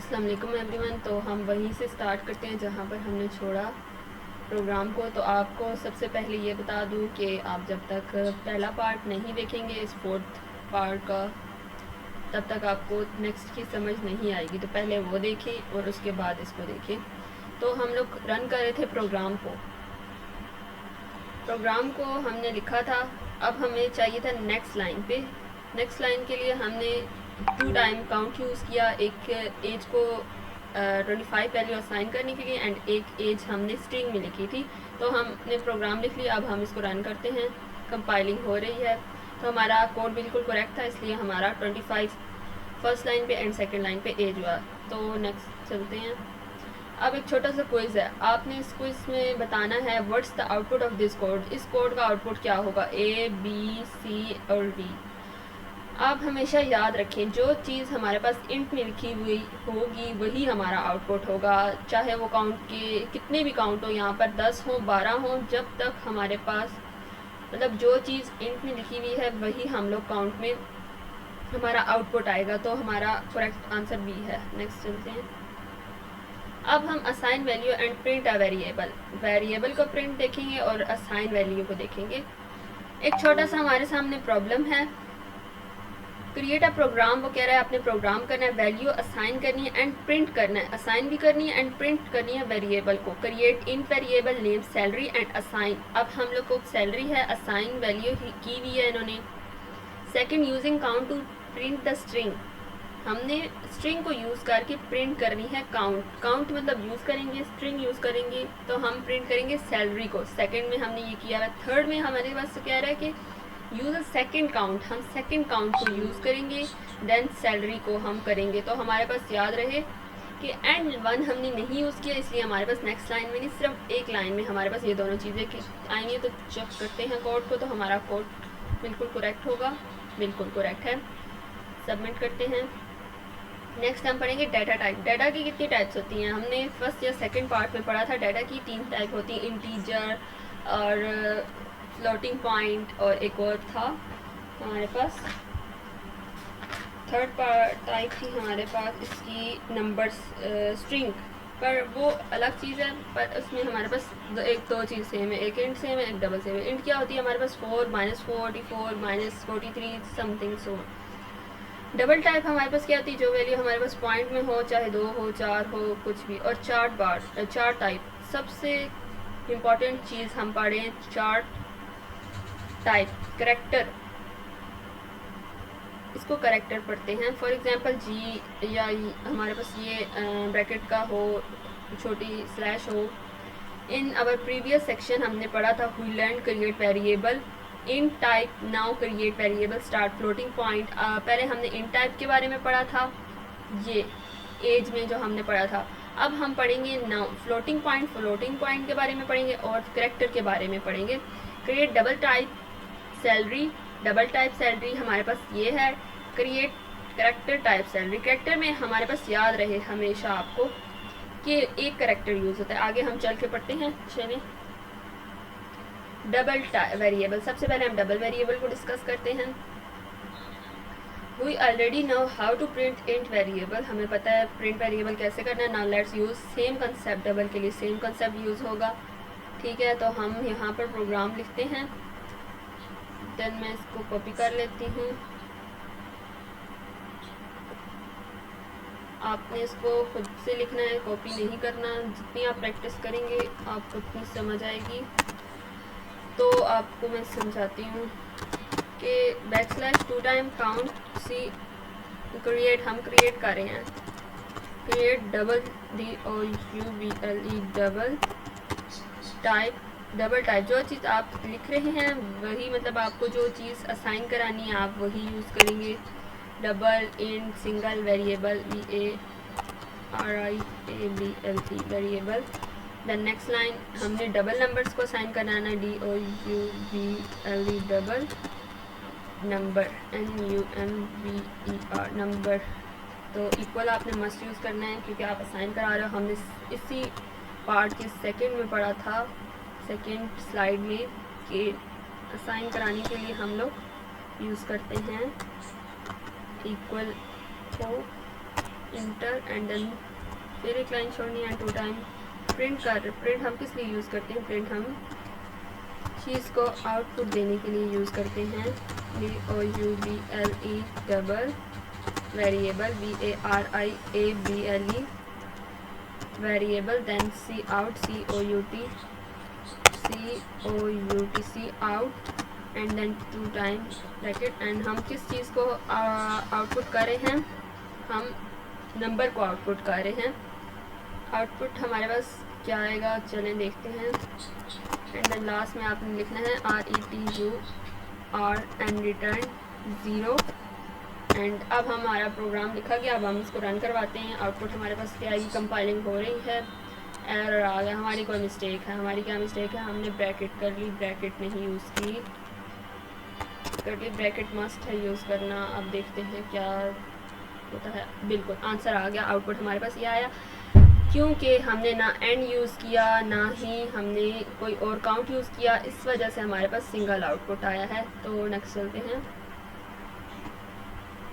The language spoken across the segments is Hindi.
अस्सलाम वालेकुम एवरीवन। तो हम वहीं से स्टार्ट करते हैं जहाँ पर हमने छोड़ा प्रोग्राम को। तो आपको सबसे पहले ये बता दूँ कि आप जब तक पहला पार्ट नहीं देखेंगे इस फोर्थ पार्ट का, तब तक आपको नेक्स्ट की समझ नहीं आएगी। तो पहले वो देखें और उसके बाद इसको देखें। तो हम लोग रन कर रहे थे प्रोग्राम को हमने लिखा था। अब हमें चाहिए था नेक्स्ट लाइन पे। नेक्स्ट लाइन के लिए हमने 2 टाइम काउंट यूज़ किया, एक एज को 25 वैल्यू असाइन करने के लिए एंड एक एज हमने स्ट्रिंग में लिखी थी। तो हमने प्रोग्राम लिख लिया। अब हम इसको रन करते हैं। कंपाइलिंग हो रही है। तो हमारा कोड बिल्कुल करेक्ट था, इसलिए हमारा 25 फर्स्ट लाइन पे एंड सेकेंड लाइन पे एज हुआ। तो नेक्स्ट चलते हैं। अब एक छोटा सा क्विज़ है। आपने इस क्विज़ में बताना है what's the output of this code. इस कोड का आउटपुट क्या होगा, ए बी सी और डी। आप हमेशा याद रखें, जो चीज़ हमारे पास इंट में लिखी हुई होगी वही हमारा आउटपुट होगा, चाहे वो काउंट के कितने भी काउंट हो, यहाँ पर 10 हो 12 हो, जब तक हमारे पास मतलब जो चीज़ इंट में लिखी हुई है वही हम लोग काउंट में हमारा आउटपुट आएगा। तो हमारा करेक्ट आंसर बी है। नेक्स्ट चलते हैं। अब हम assign value and print a variable को प्रिंट देखेंगे और असाइन वैल्यू को देखेंगे। एक छोटा सा हमारे सामने प्रॉब्लम है। क्रिएट अ प्रोग्राम, वो कह रहा है आपने प्रोग्राम करना है, वैल्यू असाइन करनी है एंड प्रिंट करना है। असाइन भी करनी है एंड प्रिंट करनी है वेरिएबल को। Create in variable name salary and assign. अब हम लोग को सैलरी है, असाइन वैल्यू की हुई है इन्होंने। Second, using count to print the string. हमने स्ट्रिंग को यूज़ करके प्रिंट करनी है काउंट मतलब यूज़ करेंगे, स्ट्रिंग यूज़ करेंगे तो हम प्रिंट करेंगे सैलरी को। सेकंड में हमने ये किया है। थर्ड में हमारे पास कह रहा है कि यूज़ अ सेकंड काउंट, हम सेकंड काउंट को यूज़ करेंगे देन सैलरी को हम करेंगे। तो हमारे पास याद रहे कि एंड वन हमने नहीं यूज़ किया, इसलिए हमारे पास नेक्स्ट लाइन में नहीं, सिर्फ एक लाइन में हमारे पास ये दोनों चीज़ें आएंगी। तो चेक करते हैं कोड को। तो हमारा कोड बिल्कुल करेक्ट होगा, बिल्कुल करेक्ट है। सबमिट करते हैं। नेक्स्ट हम पढ़ेंगे डाटा टाइप। डाटा की कितनी टाइप्स होती हैं, हमने फर्स्ट या सेकंड पार्ट में पढ़ा था। डाटा की 3 टाइप होती हैं, इंटीजर और फ्लोटिंग पॉइंट और एक और था हमारे पास थर्ड टाइप थी हमारे पास इसकी नंबर्स स्ट्रिंग, पर वो अलग चीज़ है। पर उसमें हमारे पास एक दो चीज़ सेम है, एक इंट सेम है, एक डबल सेम है। इंट क्या होती है हमारे पास 4 -44 -43 समथिंग। सो डबल टाइप हमारे पास क्या होती है, जो वैल्यू हमारे पास पॉइंट में हो, चाहे 2 हो 4 हो कुछ भी। और चार्ट टाइप सबसे इम्पॉर्टेंट चीज़ हम पढ़ें, चार्ट टाइप करेक्टर, इसको करेक्टर पढ़ते हैं। फॉर एग्जांपल जी या हमारे पास ये ब्रैकेट का हो, छोटी स्लैश हो। इन आवर प्रीवियस सेक्शन हमने पढ़ा था we learn create variable in type, now create variable start floating point. पहले हमने इन टाइप के बारे में पढ़ा था, ये एज में जो हमने पढ़ा था। अब हम पढ़ेंगे नाउ फ्लोटिंग पॉइंट के बारे में पढ़ेंगे और करेक्टर के बारे में पढ़ेंगे। क्रिएट डबल टाइप सैलरी हमारे पास ये है। Create character type salary. Character में हमारे पास याद रहे हमेशा आपको कि एक करेक्टर यूज़ होता है। आगे हम चल के पढ़ते हैं। चलिए, डबल वेरिएबल। सबसे पहले हम डबल वेरिएबल को डिस्कस करते हैं। We already know how to print int variable, हमें पता है प्रिंट वेरिएबल कैसे करना है। Now let's use same concept. Double के लिए सेम कंसेप्ट यूज़ होगा, ठीक है। तो हम यहाँ पर प्रोग्राम लिखते हैं, देन मैं इसको कॉपी कर लेती हूँ। आपने इसको खुद से लिखना है, कॉपी नहीं करना। जितनी आप प्रैक्टिस करेंगे आपको उतनी समझ आएगी। तो आपको मैं समझाती हूँ कि \2 टाइम काउंट सी क्रिएट, हम क्रिएट कर रहे हैं। Create double DOUBLE double type जो चीज़ आप लिख रहे हैं वही, मतलब आपको जो चीज़ असाइन करानी है आप वही यूज़ करेंगे। Double, int, single, variable VARIABLE variable. Then next line हमने डबल नंबर्स को असाइन कराना है, DOUBLE डबल, नंबर NUMBER नंबर। तो इक्वल आपने मस्ट यूज़ करना है क्योंकि आप असाइन करा रहे हो। हमने इसी पार्ट के सेकंड में पढ़ा था, सेकंड स्लाइड में, कि असाइन कराने के लिए हम लोग यूज़ करते हैं इक्वल को इंटर एंड देन फिर एक लाइन छोड़नी है, टू टाइम प्रिंट कर। प्रिंट हम किस लिए यूज़ करते हैं? प्रिंट हम चीज़ को आउटपुट देने के लिए यूज़ करते हैं। VOUBLE double variable VARIABLE variable, then C out COUT C out and then two time bracket. एंड हम किस चीज़ को आउटपुट कर रहे हैं? हम नंबर को आउटपुट कर रहे हैं। आउटपुट हमारे पास क्या आएगा, चलें देखते हैं। एंड देन लास्ट में आपने लिखना है RETUR एंड रिटर्न 0। एंड अब हमारा प्रोग्राम लिखा गया। अब हम इसको रन करवाते हैं। आउटपुट हमारे पास क्या आएगी? कंपाइलिंग हो रही है, एरर आ गया, हमारी कोई मिस्टेक है। हमारी क्या मिस्टेक है? हमने ब्रैकेट कर ली, ब्रैकेट नहीं यूज़ की करके। ब्रैकेट मस्ट है यूज़ करना। अब देखते हैं क्या होता है। बिल्कुल आंसर आ गया। आउटपुट हमारे पास ये आया क्योंकि हमने ना एंड यूज़ किया, ना ही हमने कोई और काउंट यूज़ किया। इस वजह से हमारे पास सिंगल आउटपुट आया है। तो नेक्स्ट चलते हैं।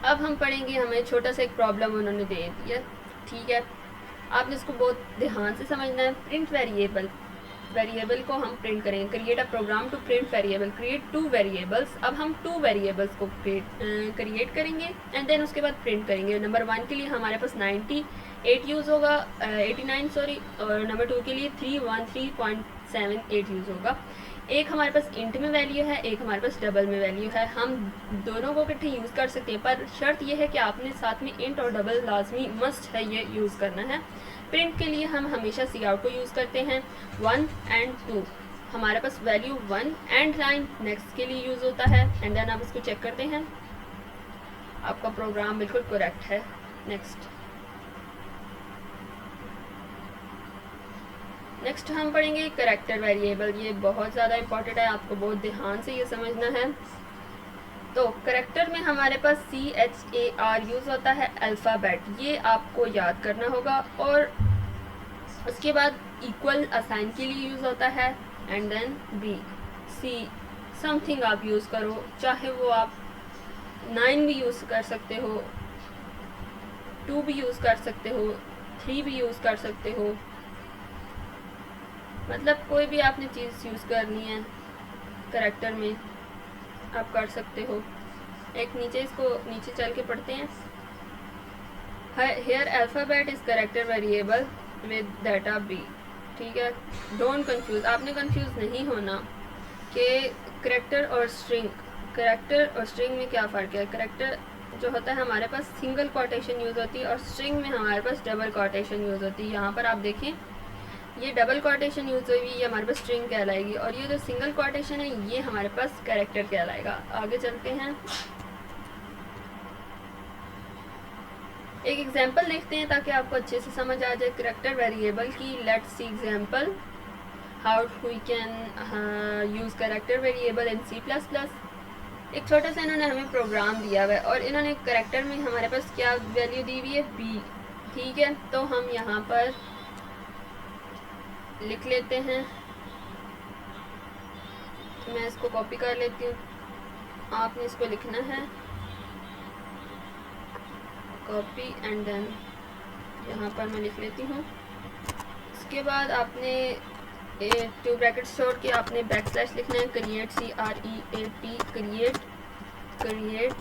अब हम पढ़ेंगे, हमें छोटा सा एक प्रॉब्लम उन्होंने दे दिया, ठीक है। आपने इसको बहुत ध्यान से समझना है। प्रिंट वेरिएबल को हम प्रिंट करेंगे। Create a program to print variable, create 2 variables. अब हम 2 वेरिएबल्स को क्रिएट करेंगे एंड देन उसके बाद प्रिंट करेंगे। नंबर 1 के लिए हमारे पास 98 यूज़ होगा, 89 सॉरी, और नंबर 2 के लिए 313.78 यूज़ होगा। एक हमारे पास इंट में वैल्यू है, एक हमारे पास डबल में वैल्यू है। हम दोनों को इकट्ठे यूज़ कर सकते हैं, पर शर्त यह है कि आपने साथ में इंट और डबल लाजमी मस्ट है ये यूज़ करना है। प्रिंट के लिए हम हमेशा सी आउट को यूज़ करते हैं। 1 एंड 2 हमारे पास वैल्यू 1 एंड लाइन नेक्स्ट के लिए यूज़ होता है। एंड देन आप इसको चेक करते हैं, आपका प्रोग्राम बिल्कुल करेक्ट है। नेक्स्ट हम पढ़ेंगे करैक्टर वेरिएबल। ये बहुत ज़्यादा इंपॉर्टेंट है, आपको बहुत ध्यान से ये समझना है। तो करैक्टर में हमारे पास CHAR यूज़ होता है, अल्फ़ाबेट, ये आपको याद करना होगा। और उसके बाद इक्वल असाइन के लिए यूज़ होता है। And then B C something आप यूज़ करो, चाहे वो आप 9 भी यूज़ कर सकते हो, 2 भी यूज़ कर सकते हो, 3 भी यूज़ कर सकते हो, मतलब कोई भी आपने चीज़ यूज़ करनी है करैक्टर में आप कर सकते हो। एक नीचे इसको नीचे चल के पढ़ते हैं। Here alphabet is character variable with data B, ठीक है। डोंट कंफ्यूज, आपने कंफ्यूज नहीं होना कि करैक्टर और स्ट्रिंग में क्या फ़र्क है। करैक्टर जो होता है हमारे पास सिंगल कोटेशन यूज़ होती है और स्ट्रिंग में हमारे पास डबल कोटेशन यूज़ होती है। यहाँ पर आप देखें, ये डबल कोटेशन यूज़ हुई, ये हमारे पास स्ट्रिंग कहलाएगी, और ये जो सिंगल कोटेशन है ये हमारे पास कैरेक्टर कहलाएगा। आगे चलते हैं, एक एग्जांपल देखते हैं ताकि आपको अच्छे से समझ आ जाए करैक्टर वेरिएबल की। Let's see example how we can use character variable in C++। एक छोटा सा इन्होंने हमें प्रोग्राम दिया हुआ है और इन्होंने करैक्टर में हमारे पास क्या वैल्यू दी हुई है? B, ठीक है। तो हम यहाँ पर लिख लेते हैं, मैं इसको कॉपी कर लेती हूँ, आपने इसको लिखना है कॉपी एंड देन यहाँ पर मैं लिख लेती हूँ। इसके बाद आपने 2 ब्रैकेट छोड़ के आपने बैकस्लैश लिखना है, क्रिएट CREAT क्रिएट।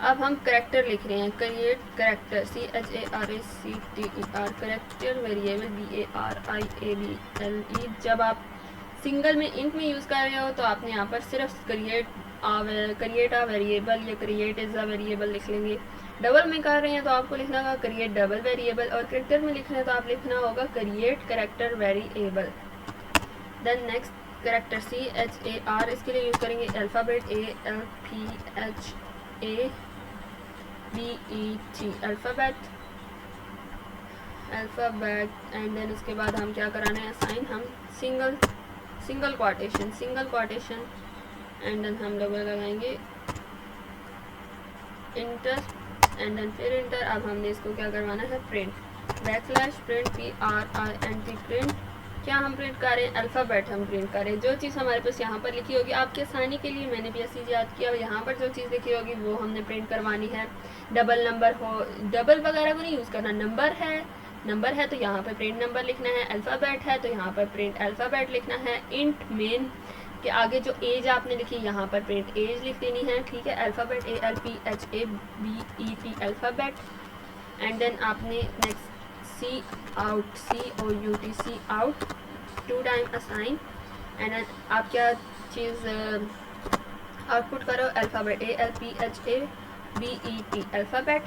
अब हम करैक्टर लिख रहे हैं, create character CHARACTER character variable VARIABLE। जब आप सिंगल में इंट में यूज़ कर रहे हो तो आपने यहाँ पर सिर्फ क्रिएट आ वेरिएबल या क्रिएट इज़ अ वेरिएबल लिख लेंगे। डबल में कर रहे हैं तो आपको लिखना होगा क्रिएट डबल वेरिएबल, और करैक्टर में लिखना है तो आप लिखना होगा create character variable. Then next character CHAR, इसके लिए यूज़ करेंगे alphabet ALPHABET alphabet. And then उसके बाद हम क्या कराना है? असाइन। हम सिंगल कोटेशन एंड देन हम डबल लगाएंगे, इंटर एंड देन फिर इंटर। अब हमने इसको क्या करवाना है? Print, backslash print PRINT print, क्या हम प्रिंट कर रहे हैं? अल्फ़ाबेट हम प्रिंट कर रहे हैं। जो चीज़ हमारे पास यहाँ पर लिखी होगी, आपके आसानी के लिए मैंने भी ऐसी याद किया, यहाँ पर जो चीज़ लिखी होगी वो हमने प्रिंट करवानी है। डबल नंबर हो, डबल वगैरह को नहीं यूज़ करना। नंबर है तो यहाँ पर प्रिंट नंबर लिखना है। अल्फ़ाबेट है तो यहाँ पर प्रिंट अल्फ़ाबेट लिखना है। इंट मेन के आगे जो एज आपने लिखी, यहाँ पर प्रिंट एज लिख देनी है, ठीक है। Alphabet ALPHABET alphabet. And then आपने next C out, COUT, C out 2 time assign. And then आप क्या चीज़ आउटपुट करो? Alphabet ALPHABET alphabet.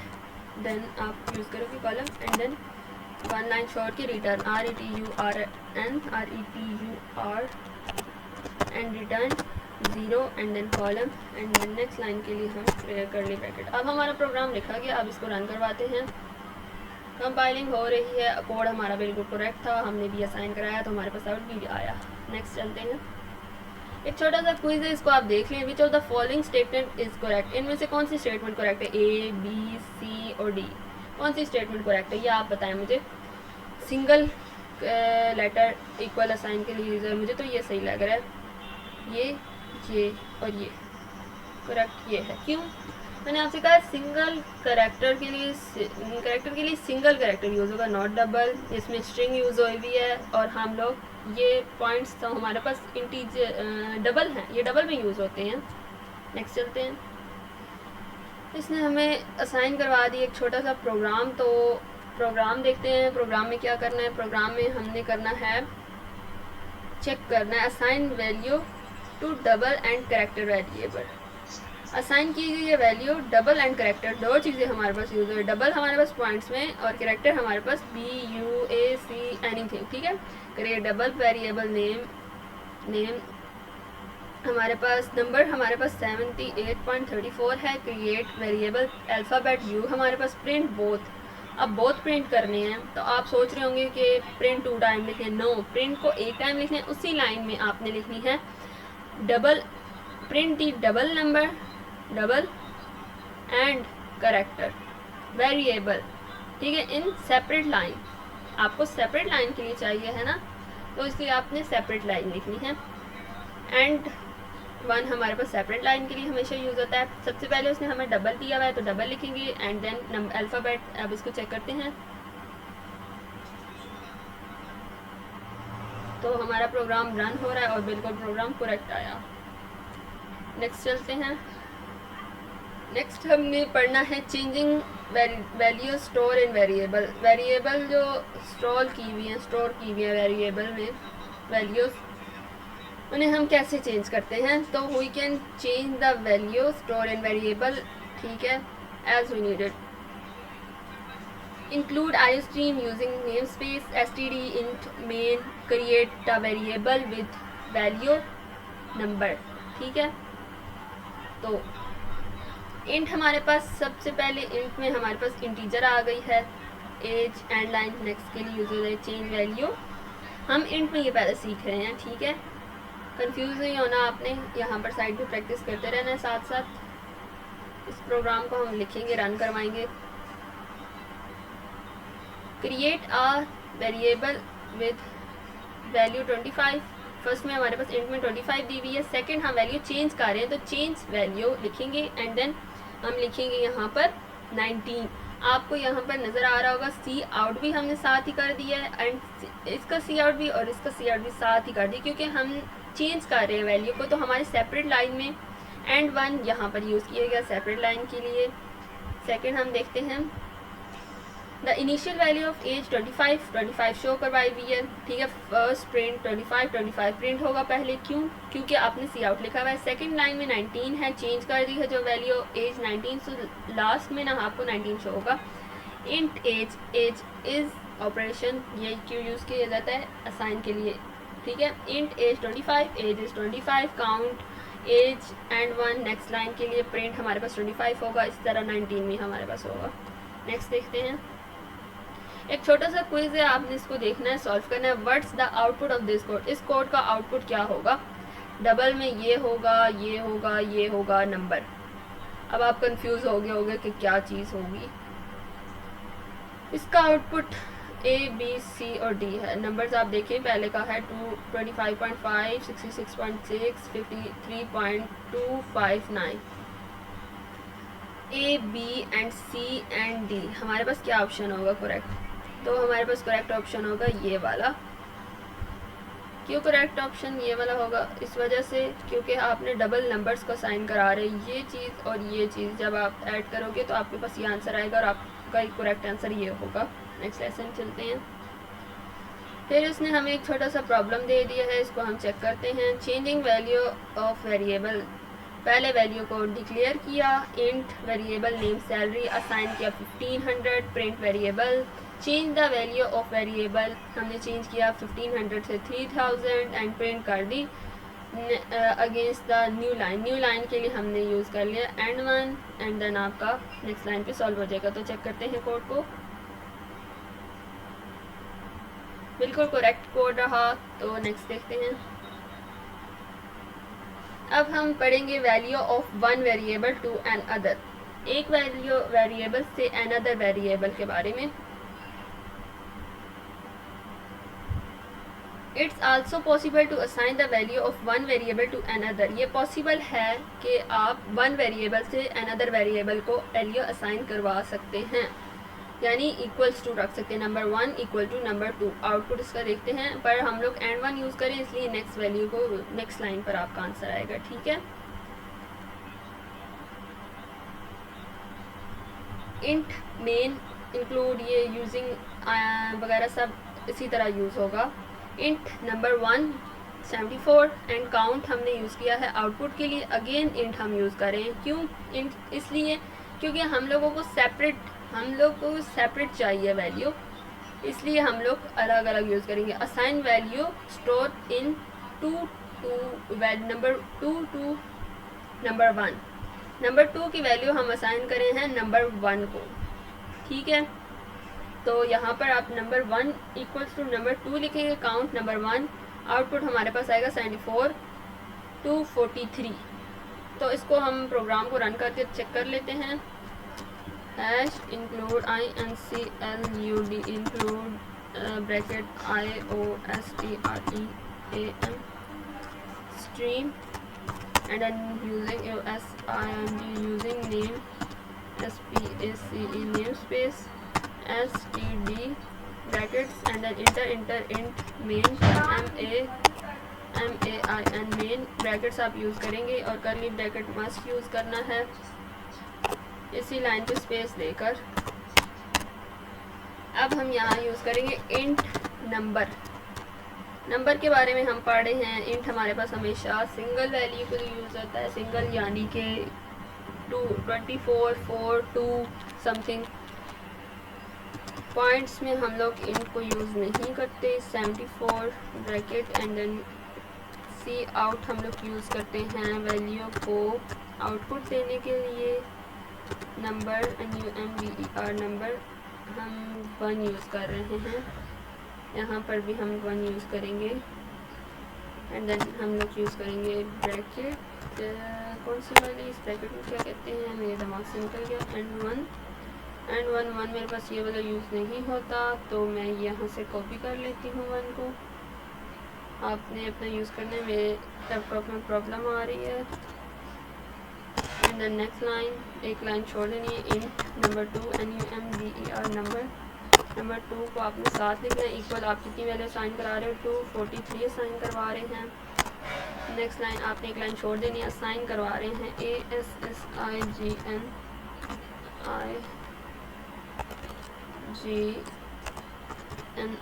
देन आप यूज़ करोगे कॉलम एंड देन 1 लाइन छोड़ के return RETURN and return 0 and then column and then next line के लिए हम कर्ली ब्रैकेट। अब हमारा प्रोग्राम लिखा गया, अब इसको रन करवाते हैं। कंपाइलिंग हो रही है, कोड हमारा बिल्कुल करेक्ट था, हमने भी असाइन कराया तो हमारे पास आउट भी आया। नेक्स्ट चलते हैं। एक छोटा सा क्विज है, इसको आप देख लें। Which of the following statement is correct? इनमें से कौन सी स्टेटमेंट करेक्ट है? A, B, C और D, कौन सी स्टेटमेंट करेक्ट है ये आप बताएं मुझे। सिंगल लेटर इक्वल असाइन के लिए यूज़र, मुझे तो ये सही लग रहा है, ये और ये करेक्ट ये है। क्यों? मैंने आपसे कहा सिंगल करेक्टर के लिए सिंगल करेक्टर यूज़ होगा, नॉट डबल। इसमें स्ट्रिंग यूज़ हुई भी है और हम लोग ये पॉइंट्स तो हमारे पास इंटीजर डबल हैं, ये डबल में यूज़ होते हैं। नेक्स्ट चलते हैं। इसने हमें असाइन करवा दी एक छोटा सा प्रोग्राम, तो प्रोग्राम देखते हैं। प्रोग्राम में क्या करना है? प्रोग्राम में हमने करना है, चेक करना है assign value to double and character variable. Assign की गई है वैल्यू डबल एंड करेक्टर, दो चीज़ें हमारे पास यूज़ हुई। डबल हमारे पास पॉइंट्स में और करेक्टर हमारे पास BUAC एनीथिंग, ठीक है। करिए डबल वेरिएबल नेम हमारे पास, नंबर हमारे पास 78.34 है। क्रिएट वेरिएबल अल्फ़ाबेट U हमारे पास, प्रिंट बोथ। अब बोथ प्रिंट करने हैं तो आप सोच रहे होंगे कि प्रिंट 2 टाइम लिखें। नो, प्रिंट को एक टाइम लिखना है, उसी लाइन में आपने लिखनी है double, print the double number, double and character variable, ठीक है, इन सेपरेट लाइन। आपको सेपरेट लाइन के लिए चाहिए है ना, तो इसलिए आपने सेपरेट लाइन लिखनी है। एंड 1 हमारे पास सेपरेट लाइन के लिए हमेशा यूज़ होता है। सबसे पहले उसने हमें डबल दिया हुआ है तो डबल लिखेंगे एंड देन अल्फ़ाबेट। अब इसको चेक करते हैं तो हमारा प्रोग्राम रन हो रहा है और बिल्कुल प्रोग्राम करेक्ट आया। नेक्स्ट चलते हैं। नेक्स्ट हमने पढ़ना है changing value store in variable. Variable जो स्टोर की हुई है वेरिएबल में वैल्यूज़, उन्हें हम कैसे चेंज करते हैं? तो we can change the value store in variable, ठीक है, as we needed. Include iostream using namespace std int main create the variable with value number, ठीक है। तो इंट हमारे पास, सबसे पहले इंट में हमारे पास इंटीजर आ गई है, एज एंड लाइन नेक्स्ट के लिए यूज हो जाए चेंज वैल्यू। हम इंट में ये पहले सीख रहे हैं, ठीक है, कंफ्यूज नहीं होना आपने, यहाँ पर साइड पे प्रैक्टिस करते रहना है साथ साथ। इस प्रोग्राम को हम लिखेंगे, रन करवाएंगे। Create a variable with value 25। First में हमारे पास इंट में 25 दी हुई है। सेकंड हम वैल्यू चेंज कर रहे हैं तो चेंज वैल्यू लिखेंगे एंड देन हम लिखेंगे यहाँ पर 19। आपको यहाँ पर नज़र आ रहा होगा सी आउट भी हमने साथ ही कर दिया है एंड इसका सी आउट भी और इसका सी आउट भी साथ ही कर दिया, क्योंकि हम चेंज कर रहे हैं वैल्यू को। तो हमारे सेपरेट लाइन में एंड 1 यहाँ पर यूज़ किया गया सेपरेट लाइन के लिए। सेकंड हम देखते हैं, the initial value of age 25 show करवाई हुई है, ठीक है। फर्स्ट प्रिंट 25 प्रिंट होगा पहले, क्यों? क्योंकि आपने सी आउट लिखा हुआ है। सेकंड लाइन में 19 है, चेंज कर दी है जो वैल्यू एज 19, सो लास्ट में ना आपको 19 शो होगा। इंट एज इज ऑपरेशन, ये क्यों यूज़ किया जाता है? असाइन के लिए, ठीक है। Int age 25, age is 25, count age and 1 next line के लिए प्रिंट हमारे पास 25 होगा, इस तरह 19 भी हमारे पास होगा। नेक्स्ट देखते हैं, एक छोटा सा क्विज है, आपने इसको देखना है, सॉल्व करना है। What's the output of this code? इस कोड का आउटपुट क्या होगा? डबल में ये होगा नंबर। अब आप कंफ्यूज हो गए होंगे कि क्या चीज़ होगी। इसका आउटपुट ए बी सी और डी है। नंबर्स आप देखें, पहले का है 25.5, 66.6, 53.259। A B and C and D, हमारे पास क्या ऑप्शन होगा करेक्ट? तो हमारे पास करेक्ट ऑप्शन होगा ये वाला। क्यों करेक्ट ऑप्शन ये वाला होगा? इस वजह से क्योंकि आपने डबल नंबर्स को साइन करा रहे, ये चीज़ और ये चीज़ जब आप ऐड करोगे तो आपके पास ये आंसर आएगा और आपका करेक्ट आंसर ये होगा। नेक्स्ट लेसन चलते हैं। फिर उसने हमें एक छोटा सा प्रॉब्लम दे दिया है, इसको हम चेक करते हैं। चेंजिंग वैल्यू ऑफ वेरिएबल, पहले वैल्यू को डिक्लेयर किया, int variable name salary assign किया 1500, print variable change the value of variable, हमने चेंज किया 1500 से 3000 एंड प्रिंट कर दी against the new line. New line के लिए हमने यूज़ कर लिया एंड वन, एंड देन आपका नेक्स्ट लाइन पे सॉल्व हो जाएगा। तो चेक करते हैं कोड को। बिल्कुल करेक्ट कोड रहा। तो नेक्स्ट देखते हैं। अब हम पढ़ेंगे value of one variable to another, एक वेरिएबल से एन अदर वेरिएबल के बारे में। It's also possible to assign the value of one variable to another, ये पॉसिबल है कि आप वन वेरिएबल से एन अदर वेरिएबल को वैल्यू असाइन करवा सकते हैं, यानी इक्वल्स टू रख सकते हैं, number 1 equal to number 2। Output इसका देखते हैं, पर हम लोग एंड वन यूज़ करें इसलिए नेक्स्ट वैल्यू को नेक्स्ट लाइन पर आपका आंसर आएगा। ठीक है, इंट मेन इंक्लूड ये यूजिंग वगैरह सब इसी तरह यूज़ होगा। इंट नंबर 1 74 एंड काउंट हमने यूज़ किया है आउटपुट के लिए। अगेन इंट हम यूज़ करें, क्यों इंट? इसलिए क्योंकि हम लोगों को सेपरेट चाहिए वैल्यू, इसलिए हम लोग अलग अलग यूज़ करेंगे। Assign value store in number 2 to number 1, number 2 की वैल्यू हम असाइन करें हैं नंबर 1 को। ठीक है, तो यहाँ पर आप नंबर 1 इक्वल्स टू नंबर 2 लिखेंगे, काउंट नंबर 1, आउटपुट हमारे पास आएगा 74 to 43। तो इसको हम प्रोग्राम को रन करके चेक कर लेते हैं। Hash include INCLUD include bracket IOSTREAM stream and then using using name SPACE namespace STD brackets and then enter int main MAIN main brackets आप यूज़ करेंगे और करली ब्रैकेट मस्ट यूज़ करना है इसी लाइन पे स्पेस देकर। अब हम यहाँ यूज़ करेंगे इंट नंबर के बारे में हम पढ़ रहे हैं। इंट हमारे पास हमेशा सिंगल वैल्यू के लिए यूज़ होता है, सिंगल यानी कि 24 4 2 समथिंग। पॉइंट्स में हम लोग इंट को यूज़ नहीं करते। 74 bracket and then C out हम लोग यूज़ करते हैं वैल्यू को आउटपुट देने के लिए। नंबर NUMBER नंबर हम 1 यूज़ कर रहे हैं, यहाँ पर भी हम 1 यूज़ करेंगे एंड देन हम लोग यूज़ करेंगे ब्रैकेट। कौन सी वाली, इस ब्रैकेट में क्या कहते हैं, मेरे दिमाग से निकल गया। एंड वन मेरे पास ये वाला यूज़ नहीं होता, तो मैं यहाँ से कॉपी कर लेती हूँ 1 को। आपने अपना यूज़ करना है, मेरे लैपटॉप में प्रॉब्लम आ रही है। एंड देन नेक्स्ट लाइन, एक लाइन छोड़ देनी है, इंट नंबर 2 NUMBER नंबर 2 को आपने साथ लिखना है, इक्वल आप कितनी वैल्यू साइन करा रहे हो, 243 साइन करवा रहे हैं। नेक्स्ट लाइन आपने एक लाइन छोड़ देनी है, साइन करवा रहे हैं ASSIGN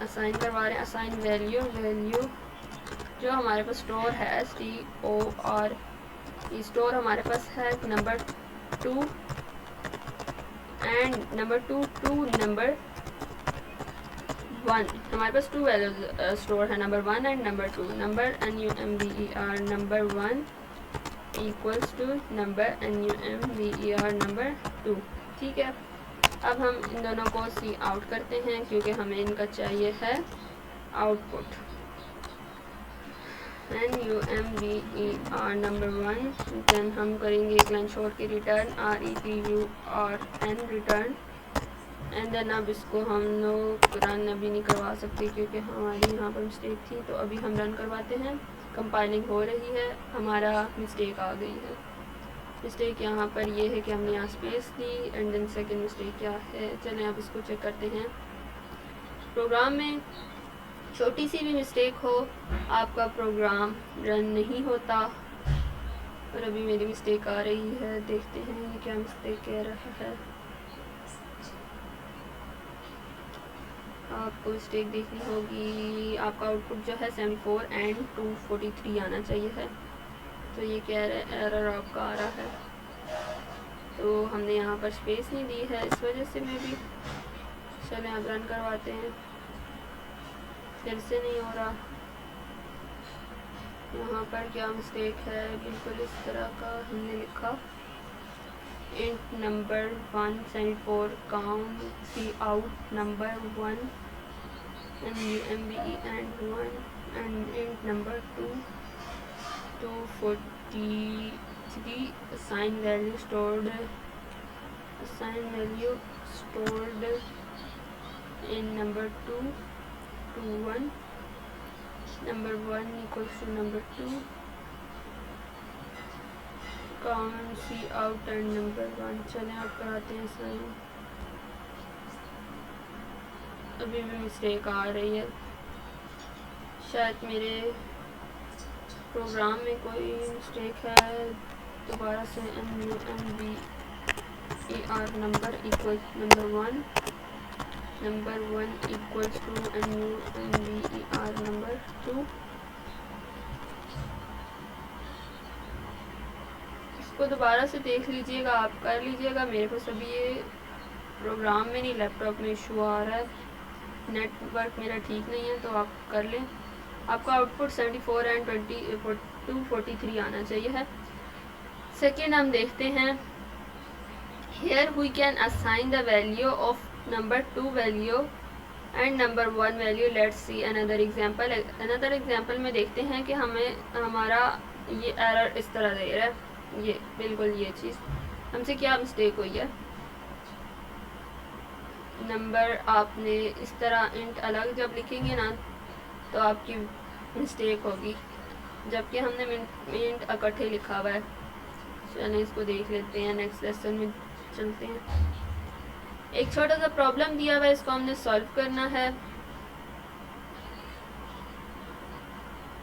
असाइन करवा रहे हैं। असाइन वैल्यू जो हमारे पास स्टोर है STOR, स्टोर हमारे पास है number 2 and number 2 to number 1। हमारे पास 2 वैल्यूज स्टोर है, number 1 and number 2। Number NUMBER number 1 equals to number NUMBER number 2। ठीक है, अब हम इन दोनों को सी आउट करते हैं क्योंकि हमें इनका चाहिए है आउटपुट। NUMBER नंबर 1, देन हम करेंगे एक लाइन छोड़ के return RETURN return and then अब इसको हम लोग रन अभी नहीं करवा सकते क्योंकि हमारी यहाँ पर मिस्टेक थी, तो अभी हम रन करवाते हैं। कंपाइलिंग हो रही है, हमारा मिस्टेक आ गई है। मिस्टेक यहाँ पर ये है कि हमने यहाँ स्पेस दी एंड देन सेकंड मिस्टेक क्या है, चलें अब इसको चेक करते हैं। प्रोग्राम में छोटी सी भी मिस्टेक हो आपका प्रोग्राम रन नहीं होता। और अभी मेरी मिस्टेक आ रही है, देखते हैं ये क्या मिस्टेक कह रहा है। आपको मिस्टेक देखनी होगी, आपका आउटपुट जो है 74 एंड 243 आना चाहिए है, तो ये कह रहा है एरर आपका आ रहा है। तो हमने यहाँ पर स्पेस नहीं दी है, इस वजह से मैं भी, चलें अब रन करवाते हैं। फिर से नहीं हो रहा। यहाँ पर क्या मिस्टेक है, बिल्कुल इस तरह का हमने लिखा int number 174 count see out number 1 and UMBE and 1 and int number 2 243 assign value stored in number 2 to 1 number 1 equals to number 2 count see out and number 1। चलें आप कराते हैं साइन। अभी भी मिस्टेक आ रही है, शायद मेरे प्रोग्राम में कोई मिस्टेक है। दोबारा से MUMBER number equals number 1 equals to MUMBER number 2। इसको दोबारा से देख लीजिएगा, आप कर लीजिएगा। मेरे पास अभी ये प्रोग्राम में नहीं लैपटॉप में इशू आ रहा है, नेटवर्क मेरा ठीक नहीं है, तो आप कर लें। आपका आउटपुट 74 एंड 243 आना चाहिए है। सेकेंड हम देखते हैं, here we can assign the value of number 2 value and number 1 value. Let's see another example. Another example में देखते हैं कि हमारा ये एरर इस तरह दे रहा है, ये बिल्कुल ये चीज़ हमसे क्या मिस्टेक हुई है। नंबर आपने इस तरह इंट अलग जब लिखेंगे ना तो आपकी मिस्टेक होगी, जबकि हमने इंट इकट्ठे लिखा हुआ है। चलिए इसको देख लेते हैं, नेक्स्ट लेसन में चलते हैं। एक छोटा सा प्रॉब्लम दिया हुआ है, इसको हमने सॉल्व करना है।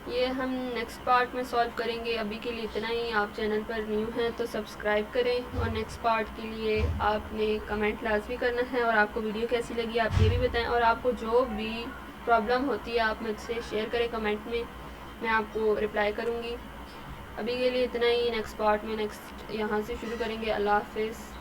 ये हम नेक्स्ट पार्ट में सॉल्व करेंगे। अभी के लिए इतना ही। आप चैनल पर न्यू हैं तो सब्सक्राइब करें, और नेक्स्ट पार्ट के लिए आपने कमेंट लाजमी करना है। और आपको वीडियो कैसी लगी आप ये भी बताएं, और आपको जो भी प्रॉब्लम होती है आप मुझसे शेयर करें कमेंट में, मैं आपको रिप्लाई करूँगी। अभी के लिए इतना ही। नेक्स्ट पार्ट में नेक्स्ट यहाँ से शुरू करेंगे। अल्लाह हाफिज़।